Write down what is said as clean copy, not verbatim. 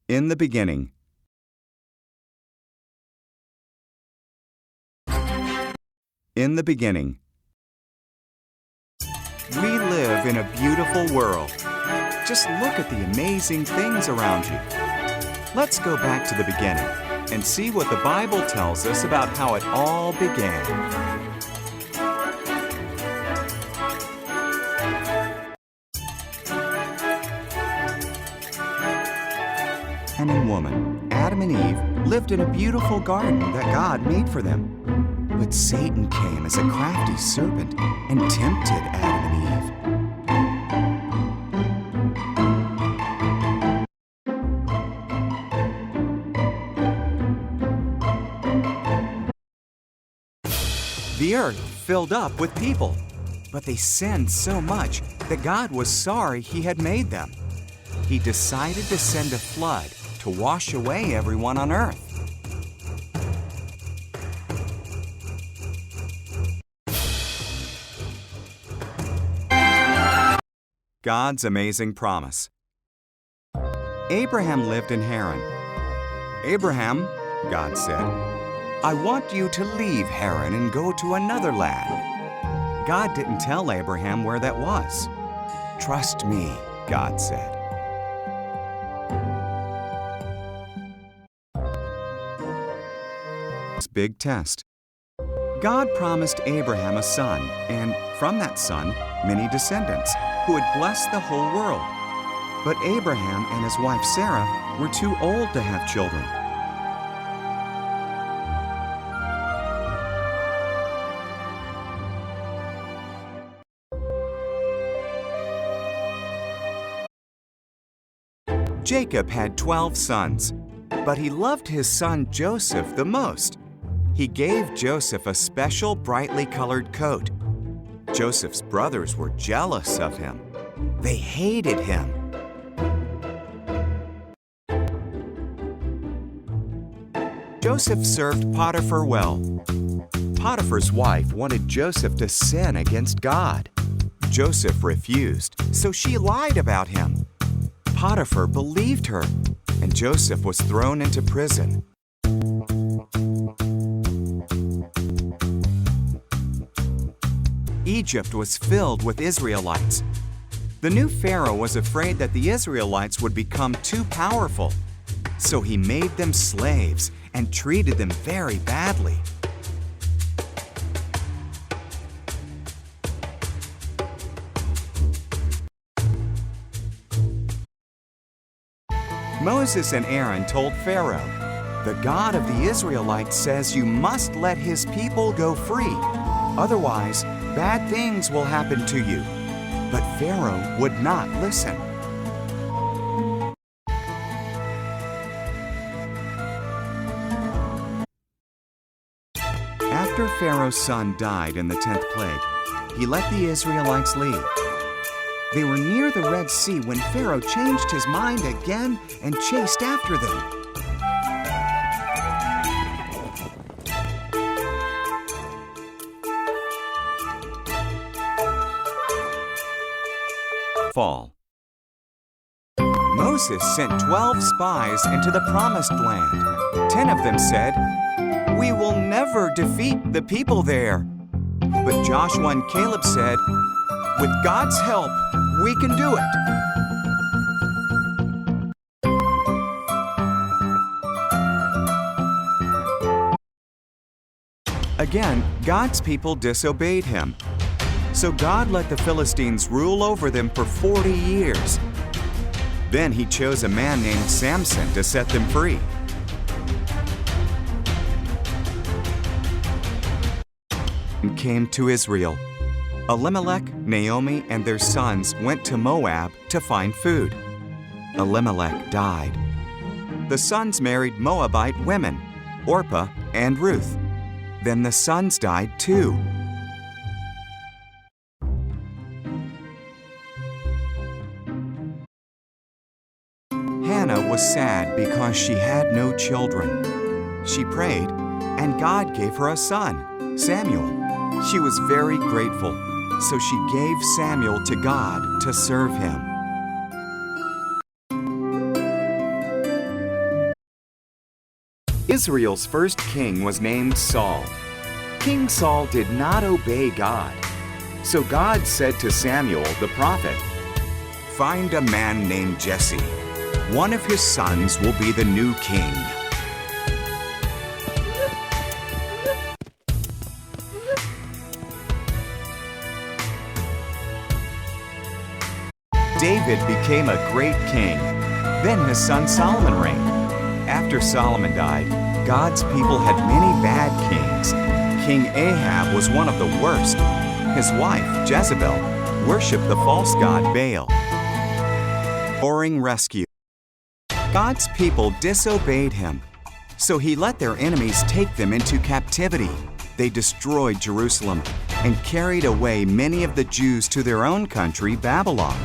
In the beginning. In the beginning. We live in a beautiful world. Just look at the amazing things around you. Let's go back to the beginning and see what the Bible tells us about how it all began. Man and woman, Adam and Eve, lived in a beautiful garden that God made for them. But Satan came as a crafty serpent and tempted Adam and Eve. The earth filled up with people, but they sinned so much that God was sorry He had made them. He decided to send a flood to wash away everyone on earth. God's amazing promise. Abraham lived in Haran. Abraham, God said, I want you to leave Haran and go to another land. God didn't tell Abraham where that was. Trust me, God said. Big test. God promised Abraham a son, and from that son, many descendants, who would bless the whole world. But Abraham and his wife Sarah were too old to have children. Jacob had 12 sons, but he loved his son Joseph the most. He gave Joseph a special brightly colored coat. Joseph's brothers were jealous of him. They hated him. Joseph served Potiphar well. Potiphar's wife wanted Joseph to sin against God. Joseph refused, so she lied about him. Potiphar believed her, and Joseph was thrown into prison. Egypt was filled with Israelites. The new Pharaoh was afraid that the Israelites would become too powerful, so he made them slaves and treated them very badly. Moses and Aaron told Pharaoh, "The God of the Israelites says you must let his people go free. Otherwise, bad things will happen to you." But Pharaoh would not listen. After Pharaoh's son died in the 10th plague, he let the Israelites leave. They were near the Red Sea when Pharaoh changed his mind again and chased after them. Fall. Moses sent 12 spies into the Promised Land. 10 of them said, "We will never defeat the people there." But Joshua and Caleb said, "With God's help, we can do it." Again, God's people disobeyed him. So God let the Philistines rule over them for 40 years. Then he chose a man named Samson to set them free. And came to Israel. Elimelech, Naomi, and their sons went to Moab to find food. Elimelech died. The sons married Moabite women, Orpah and Ruth. Then the sons died too. Hannah was sad because she had no children. She prayed, and God gave her a son, Samuel. She was very grateful, so she gave Samuel to God to serve him. Israel's first king was named Saul. King Saul did not obey God. So God said to Samuel the prophet, "Find a man named Jesse. One of his sons will be the new king." David became a great king. Then his son Solomon reigned. After Solomon died, God's people had many bad kings. King Ahab was one of the worst. His wife, Jezebel, worshipped the false god Baal. Boring rescue. God's people disobeyed him, so he let their enemies take them into captivity. They destroyed Jerusalem and carried away many of the Jews to their own country, Babylon.